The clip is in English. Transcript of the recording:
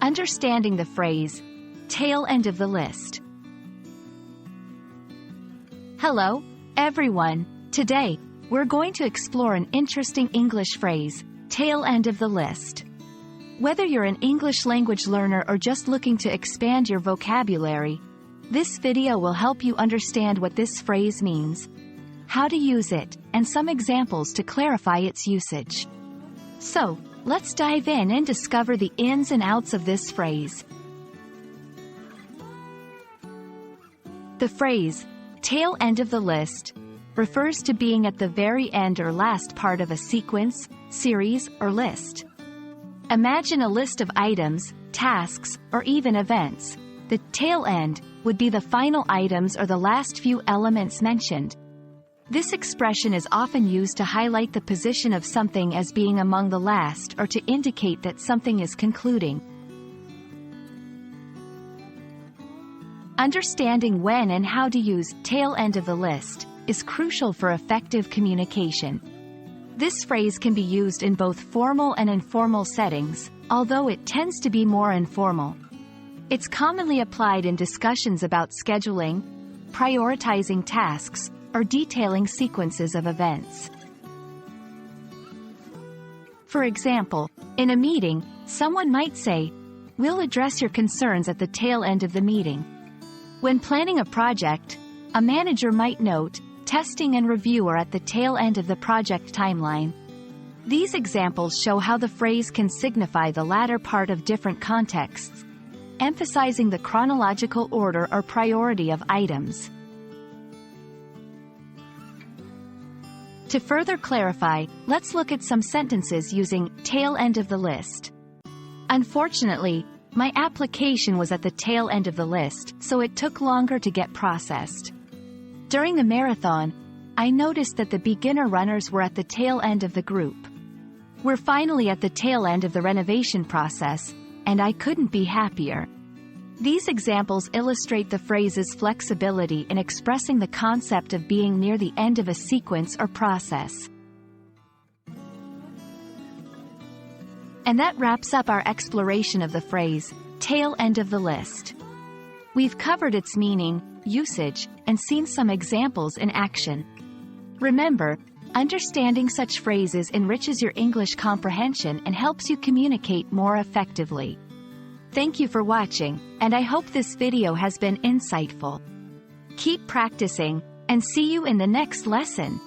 Understanding the phrase, tail end of the list. Hello, everyone. Today, we're going to explore an interesting English phrase, tail end of the list. Whether you're an English language learner or just looking to expand your vocabulary, this video will help you understand what this phrase means, how to use it, and some examples to clarify its usage. So, let's dive in and discover the ins and outs of this phrase. The phrase, tail end of the list, refers to being at the very end or last part of a sequence, series, or list. Imagine a list of items, tasks, or even events. The tail end would be the final items or the last few elements mentioned. This expression is often used to highlight the position of something as being among the last or to indicate that something is concluding. Understanding when and how to use tail end of the list is crucial for effective communication. This phrase can be used in both formal and informal settings, although it tends to be more informal. It's commonly applied in discussions about scheduling, prioritizing tasks, or detailing sequences of events. For example, in a meeting, someone might say, "We'll address your concerns at the tail end of the meeting." When planning a project, a manager might note, "Testing and review are at the tail end of the project timeline." These examples show how the phrase can signify the latter part of different contexts, emphasizing the chronological order or priority of items. To further clarify, let's look at some sentences using tail end of the list. Unfortunately, my application was at the tail end of the list, so it took longer to get processed. During the marathon, I noticed that the beginner runners were at the tail end of the group. We're finally at the tail end of the renovation process, and I couldn't be happier. These examples illustrate the phrase's flexibility in expressing the concept of being near the end of a sequence or process. And that wraps up our exploration of the phrase, tail end of the list. We've covered its meaning, usage, and seen some examples in action. Remember, understanding such phrases enriches your English comprehension and helps you communicate more effectively. Thank you for watching, and I hope this video has been insightful. Keep practicing, and see you in the next lesson.